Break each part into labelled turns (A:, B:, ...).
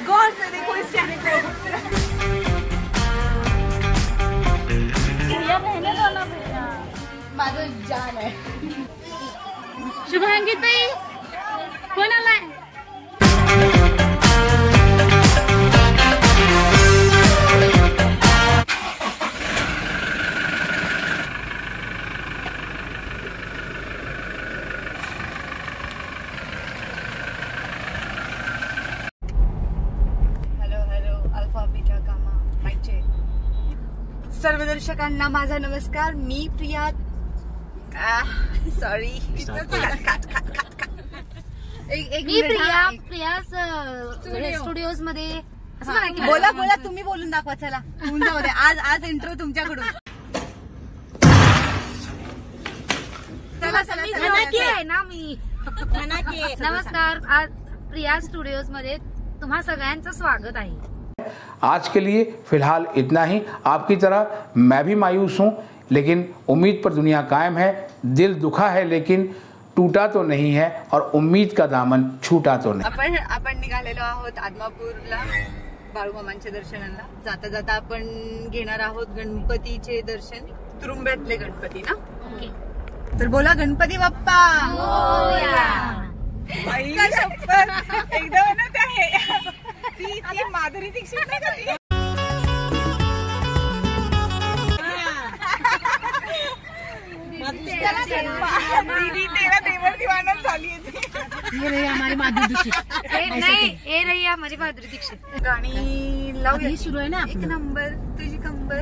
A: गौर से देखो इस चेहरे को। रहने दो ना भैया, माझं जान आहे। शुभांगी ताई कोण आलाय? सर्व दर्शकांना माझा नमस्कार। मी प्रिया, सॉरी स्टुडिओज मध्ये बोला बोला, तुम्ही बोलून दाखवा। चला होऊन जाऊ दे, आज इंट्रो तुमच्याकडून।
B: आहे ना मी। नमस्कार, आज प्रिया स्टुडिओज मध्ये तुम्हा सगळ्यांचं स्वागत आहे।
C: आज के लिए फिलहाल इतना ही। आपकी तरह मैं भी मायूस हूँ, लेकिन उम्मीद पर दुनिया कायम है। दिल दुखा है लेकिन टूटा तो नहीं है, और उम्मीद का दामन छूटा तो नहीं।
A: आपण निघालेलो आहोत आदमापूरला बाळूमामांच्या दर्शनाला। जाता जाता आपण घेणार आहोत गणपतीचे दर्शन, तुरुंब्यातले गणपती ना। तर बोला गणपती बाप्पा एकदम ना ती माधुरी दीक्षित नाही का ती? तेरा देवर दीवाना झाली आहे।
B: ये रही हमारी माधुरी दीक्षित। नहीं, ये रही हमारी माधुरी दीक्षित।
A: गाणी लावूया,
B: सुरू आहे ना।
A: एक नंबर तुझी कंबर।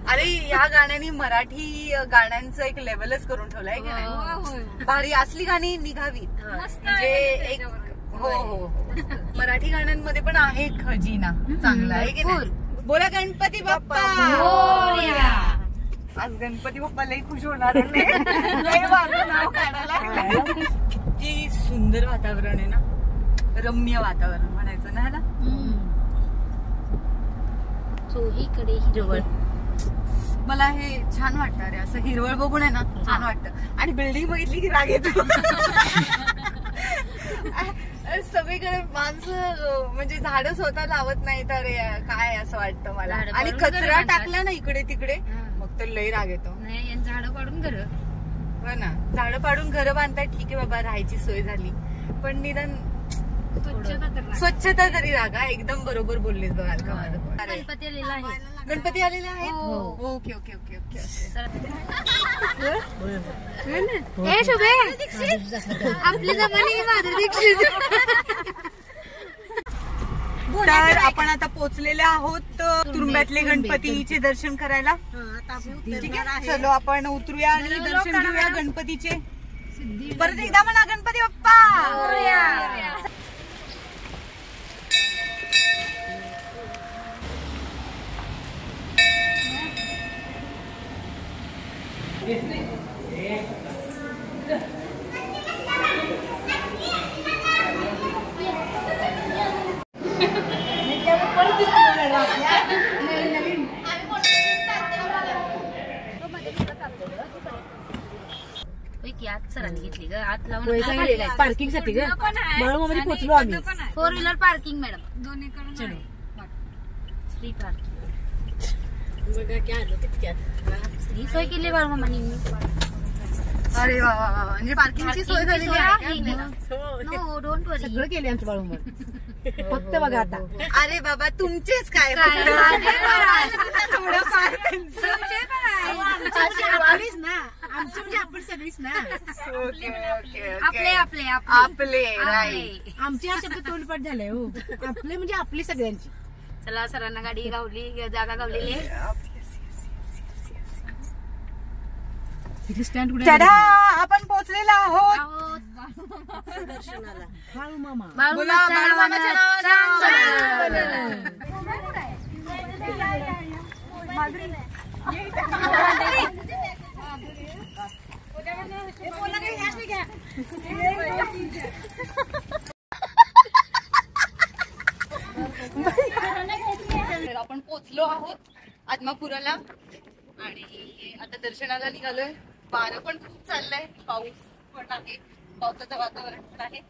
A: अरे या गाण्याने मराठी गाण्यांचं एक लेवलच करून ठेवलंय की नाही? भारी असली गाणी निघावीत म्हणजे एक। हो हो, मराठी गाण्यांमध्ये पण आहे खजिना चांगला आहे की नाही? बोला गणपती बाप्पा। आज गणपती बाप्पा लई खुश होणार आहे, नाव काढायला। किती सुंदर वातावरण आहे ना, रम्य वातावरण म्हणायचं ना ह्याला।
B: चोहीकडे हिरवळ,
A: मला हे छान वाटतं रे, असं हिरवळ बघून आहे ना छान वाटतं। आणि बिल्डिंग बघितली की राग येतो। सगळीकडे माणसं म्हणजे झाडं स्वतः लावत नाही तर काय असं वाटतं मला। आणि कचरा टाकला ना इकडे तिकडे मग तर लई राग येतो।
B: नाही, झाडं पाडून घर,
A: हो ना, झाडं पाडून घरं बांधतात, ठीक आहे बाबा, राहायची सोय झाली, पण निदान स्वच्छता तरी रागा। एकदम बरोबर बोललीस बघाल का माझं।
B: गणपती आलेला आहे,
A: गणपती आलेला आहे। Okay okay okay okay.
B: हे शुभे आपली जमानी माधुरी दीक्षित।
A: तर आपण आता पोहोचलेले आहोत तुरुंब्यातले गणपतीचे दर्शन करायला। ठीक आहे, चलो आपण उतरूया आणि दर्शन घेऊया गणपतीचे। परत एकदा म्हणा गणपती बाप्पा।
B: आत सरांनी घेतली ग, आत लावून
D: पार्किंग साठी ग बाळूमामामध्ये पोहोचलो आम्ही।
B: 4 व्हीलर पार्किंग मॅडम, दोन्हीकडून फ्री पार्किंग। ही सोय केली बाळूमामांनी।
A: अरे वा वा वा, म्हणजे पार्किंगची सोय झालेली आहे।
B: नो डोंट वरी,
D: सगळं केले आमच्या बाळूमामा। फक्त बघा आता,
A: अरे बाबा तुमचेच काय
D: आमची म्हणजे आपण सगळीच ना।
B: आपले आपले
A: आपले राईट,
D: आमचे हा शब्द तोंडपाठ झालाय। हो, आपले म्हणजे आपली सगळ्यांची।
B: चला, सरांना गाडी गावली, जागा गावलेली आहे।
D: स्टँड कुठे?
A: चला आपण पोहोचलेलो आहोत
D: दर्शनाला। बाळूमामा
A: बोला बाळूमामाच्या नावानं। आपण पोहोचलो आहोत आदमापुराला आणि आता दर्शनाला निघालोय। वारं पण खूप चाललंय, पाऊस पण आहे, पावसाचं वातावरण पण आहे।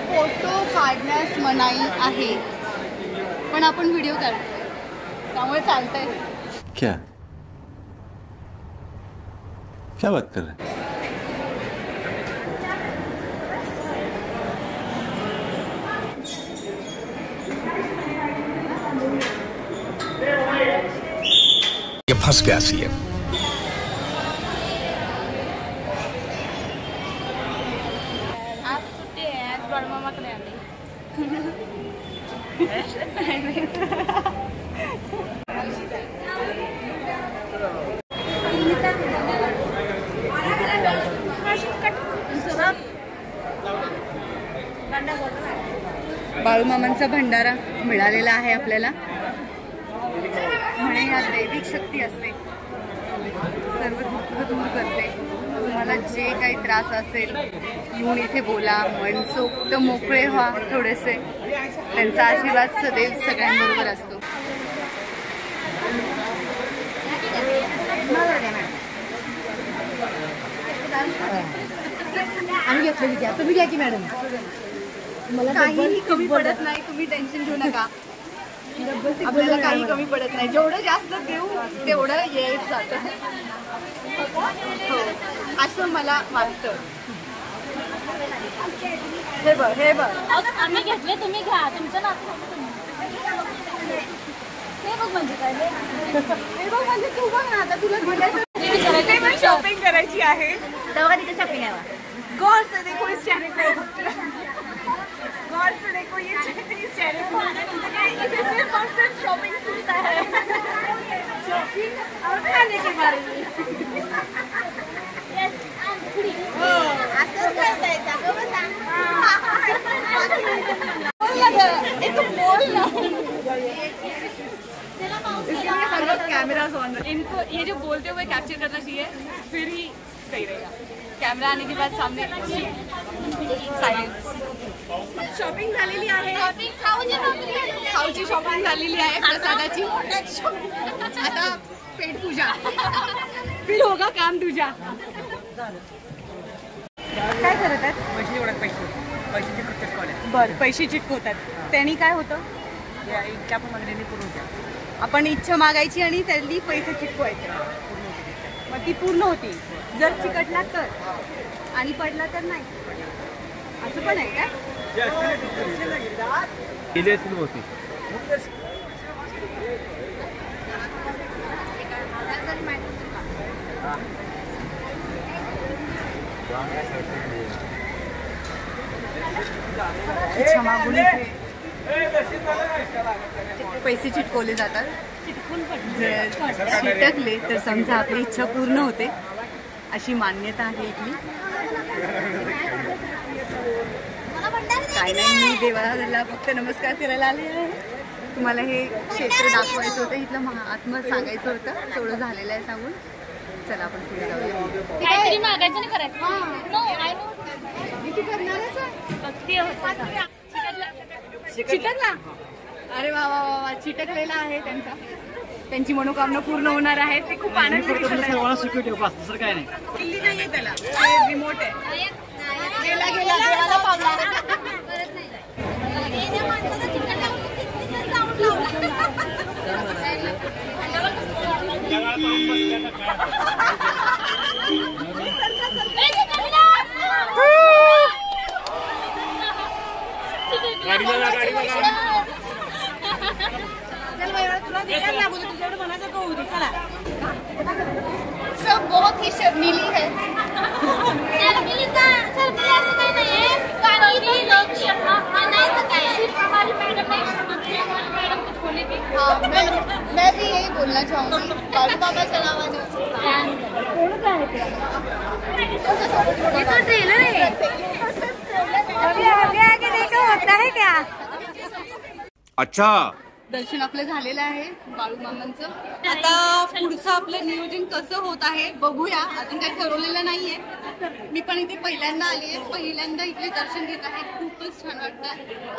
A: फोटो काढण्यास मनाई आहे, पण आपण व्हिडिओ काढतो त्यामुळे चालतंय.
E: क्या क्या बात कर रहे हैं?
F: ये फंस गया सीएम.
B: आज सुट्टी आहे, आज बाळूमामाकडे आले.
A: बाळूमामांचा भंडारा मिळालेला आहे आपल्याला. म्हणे या दैविक शक्ती असते, सर्व दुःख दूर करते. तुम्हाला जे काही त्रास असेल येऊन इथे बोला, मनसोक्त मोकळे व्हा थोडेसे. त्यांचा आशीर्वाद सदैव सगळ्यांबरोबर असतो.
D: आम्ही घेतलं घ्या, तुम्ही घ्या की मॅडम. मला
A: काहीही कमी पडत नाही, तुम्ही टेन्शन घेऊ नका. आपल्याला काही कमी पडत नाही. जेवढं जास्त देऊ तेवढं येत जातं, हो असं मला वाटतं. हे बघ हे बघ,
B: आम्ही घेतले, तुम्ही घ्या. तुमचं नाव हे बघ म्हणजे काय,
A: हे बघ म्हणजे तू बघ ना. आता तुला म्हणायचं शॉपिंग करायची आहे.
B: तेव्हा तिथे शॉपिंग आहे.
A: गौर से देखो इस चेहरे को, गौर से देखो ये इस चेहरे को. इसे सिर्फ और सिर्फ शॉपिंग सुनता है, शॉपिंग और खाने के बारे में. असंच करता येतं गं बसा. Cameras on. इनको ये जो बोलते हुए कैप्चर करना चाहिए, फिर ही सही रहेगा. कैमरा आने के बाद सामने सायलेन्स. शॉपिंग झालेली आहे, खाऊची शॉपिंग झालेली आहे, प्रसादाची. आता पेट पूजा, फिर होगा काम तुझा. काय करत आहेत? बर, पैसे चिटकवतात. त्यांनी काय होतं? आपण इच्छा मागायची आणि त्यांनी पैसे चिटकवायचे, मग ती पूर्ण होती. जर चिकटला तर आणि पडला तर नाही, असं पण आहे काय? इच्छा मागून पैसे चिटकवले जातात. जर चिटकले तर समजा आपली इच्छा पूर्ण होते, अशी मान्यता आहे इथली. काय नाही, मी देवाला फक्त नमस्कार करायला आले आहे. तुम्हाला हे क्षेत्र दाखवायचं होतं, इथलं महात्मा सांगायचं होतं. तेवढं झालेलं आहे सांगून. चला आपण पुढे जाऊया.
B: काहीतरी मागायचं नाही करायचं.
A: चिटकला. अरे वा वा वा, चिटकलेला आहे त्यांचा. त्यांची मनोकामना पूर्ण होणार आहे. ते खूप आनंदी दिसत आहे.
G: काय नाही,
A: किल्ली नाहीये त्याला, रिमोट आहे. गेला गेला, देवाला पावला. सब बहुत ही शर्मीली है. मैं भी यही बोलना चाहूँगी. बाबा चलावा
B: ये तो ट्रेलर है. अभी आगे देखो होता है क्या.
E: अच्छा,
A: दर्शन आपलं झालेलं आहे बाळूमामांचं. आता पुढचं आपलं नियोजन कसं होत आहे बघूया. अजून काही ठरवलेलं नाहीये. मी पण इथे पहिल्यांदा आली आहे, पहिल्यांदा इथले दर्शन घेत आहे. खूपच छान वाटतं.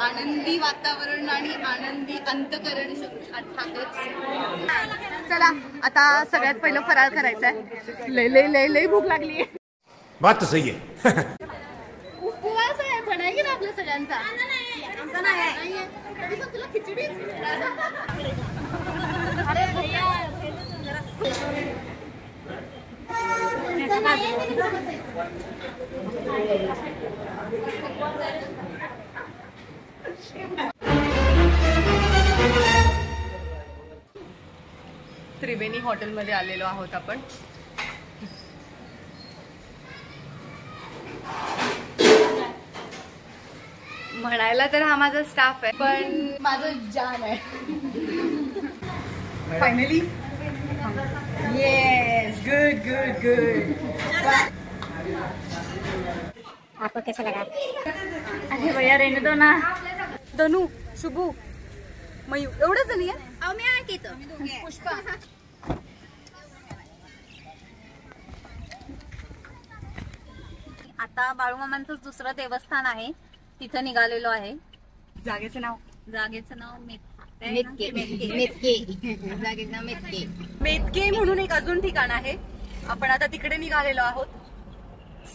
A: आनंदी वातावरण आणि आनंदी अंतकरण अर्थातच. चला आता सगळ्यात पहिलं फराळ करायचं आहे. लय लय लय लय भूक लागली आहे.
F: बात तो सही है.
D: उपवास आहे पण आहे की ना आपल्या सगळ्यांचा. आमचा नाही आहे. तरी पण तुला खिचडी. अरे भैया
A: त्रिवेणी हॉटेलमध्ये आलेलो आहोत आपण. म्हणायला तर हा माझा स्टाफ आहे पण
D: माझं जान आहे.
A: Finally yes good good good.
B: आपको कैसा लगा? अरे भैया रहने दो ना.
A: तनू शुभू मयू एवढंच नाही आहे.
D: अहो मी आहे की इथं. पुष्पा.
G: आता बाळूमामांचं दुसरं देवस्थान आहे तिथं निघालेलो आहे.
A: जागेचं नाव
G: मेतके.
D: जागेचं नाव मेतके.
A: मेतके म्हणून एक अजून ठिकाण आहे. आपण आता तिकडे निघालेलो आहोत.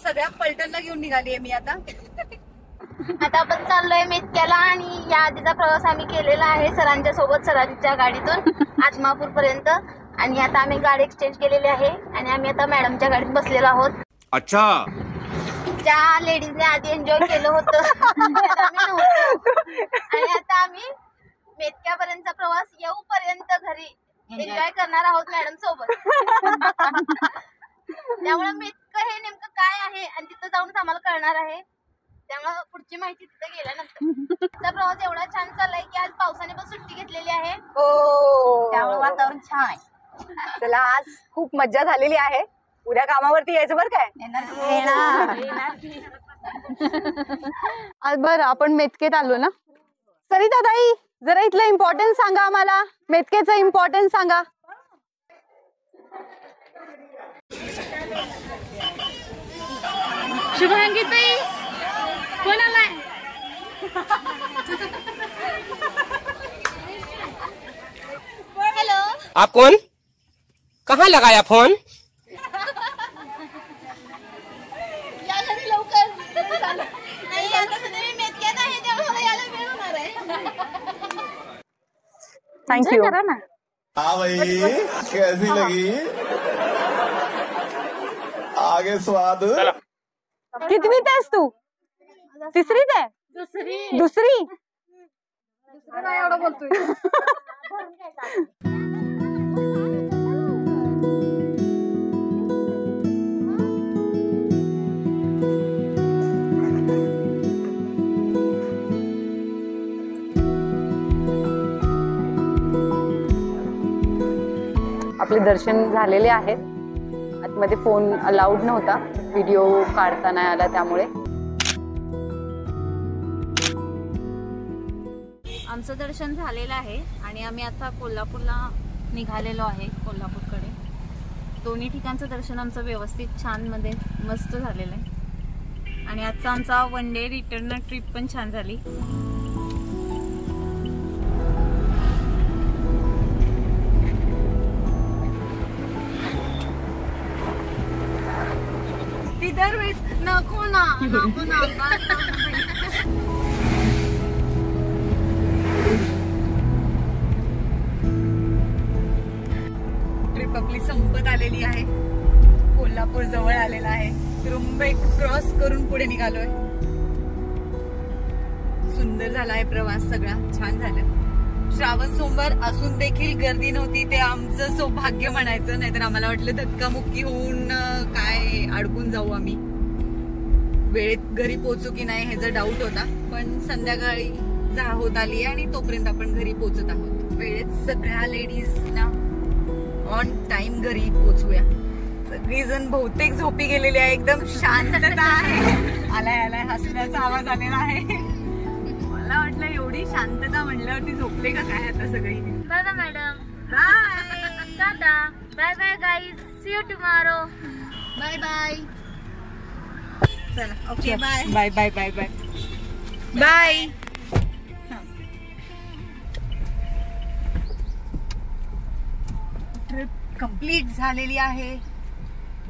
A: सगळ्या पलटणला घेऊन निघाली आहे मी आता.
G: आता आपण चाललोय मेतक्याला आणि या आधीचा प्रवास आम्ही केलेला आहे सरांच्या सोबत, सरांच्या गाडीतून आत्मापूर पर्यंत. आणि आता आम्ही गाडी एक्सचेंज केलेली आहे आणि आम्ही आता मॅडमच्या गाडीत बसलेलो आहोत.
E: अच्छा.
G: ज्या लेडीजने आधी एन्जॉय केलं होतं आणि आता आम्ही मेतक्यापर्यंतचा प्रवास येऊपर्यंत घरी एन्जॉय करणार आहोत मॅडम सोबत. त्यामुळे मेतकं हे नेमकं काय आहे आणि तिथं जाऊनच आम्हाला कळणार आहे. त्यामुळे पुढची माहिती तिथे गेल्यानंतर. आजचा प्रवास एवढा छान चाललाय की आज पावसाने पण सुट्टी घेतलेली आहे. त्यामुळे वातावरण छान आहे.
A: चला आज खूप मज्जा झालेली आहे. उद्या कामावरती यायचं बरं काय.
H: आज बरं आपण मेतकेत आलो ना. सरिता ताई जरा इथलं इम्पॉर्टन्स सांगा आम्हाला. मेतकेचं इम्पॉर्टन्स सांगा.
B: शुभांगी ताई कोण आलाय?
G: हॅलो.
I: आप कौन? कहाँ लगाया फोन?
G: या घरी लवकर. नाही आता सध्या मी मेतक्यात आहे त्यामुळे मला यायला वेळ होणार आहे.
H: थँक्यू.
B: करा ना.
J: हाँ भाई कैसी लगी? आगे स्वाद.
H: कितवीत आहेस तू? तिसरीत आहे? दुसरी.
D: एवढं बोलतोय.
H: आपले दर्शन झालेले आहेत. आतमध्ये फोन अलाउड नव्हता, व्हिडिओ काढता नाही आला त्यामुळे.
G: आमचं दर्शन झालेलं आहे आणि आम्ही आता कोल्हापूरला निघालेलो आहे. कोल्हापूरकडे दोन्ही ठिकाणचं दर्शन आमचं व्यवस्थित छान मध्ये मस्त झालेलं आहे. आणि आजचा आमचा वन डे रिटर्न ट्रिप पण छान झाली.
A: ती दरवेळेस नको ना. ट्रिप आपली संपत आलेली आहे. कोल्हापूर जवळ आलेला आहे. त्रुंबे क्रॉस करून पुढे निघालोय. सुंदर झाला आहे प्रवास, सगळा छान झालं. श्रावण सोमवार असून देखील गर्दी नव्हती, ते आमचं सौभाग्य म्हणायचं. नाहीतर आम्हाला वाटलं धक्कामुक्की होऊन काय अडकून जाऊ आम्ही, वेळेत घरी पोहोचू की नाही ह्याचा डाऊट होता. पण संध्याकाळी होत आली आणि तोपर्यंत आपण घरी पोहोचत आहोत. वेळेत सगळ्या लेडीजना ऑन टाइम घरी पोहोचूया. सगळीजण बहुतेक झोपी गेलेली आहे. एकदम शांतता आहे. आलाय आलाय हसण्याचा आवाज आलेला आहे. मला वाटलं एवढी शांतता म्हणल्यावरती झोपले का काय आता सगळी.
B: Bye bye madam.
A: Bye
B: tata. Bye bye guys. See you tomorrow.
D: Bye bye.
A: चला okay bye bye bye bye bye bye. Trip complete झालेली आहे.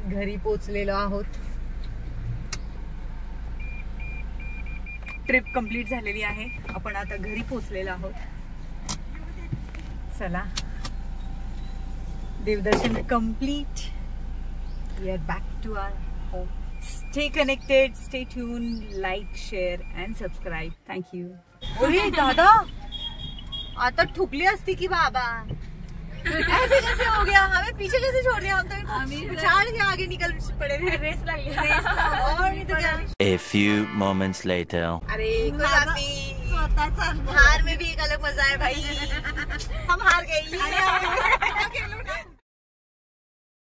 A: घरी पोचलेलो आहोत. ट्रिप कंप्लीट झालेली आहे. आपण आता घरी पोहोचलेलो आहोत. चला, देवदर्शन complete. We are back to our home. Stay connected, stay tune, like, share and subscribe. Thank you. अरे दादा, आता ठुकली असती की बाबा. ऐसे कैसे हो गया? हमें पीछे कैसे छोड़ दिया? हम तो उछाल के आगे निकल पड़े थे. रेस लग गया. और नहीं तो क्या.
K: A few moments later.
A: अरे कोई बात नहीं, हार में भी एक अलग मजा है भाई. हम हार गए.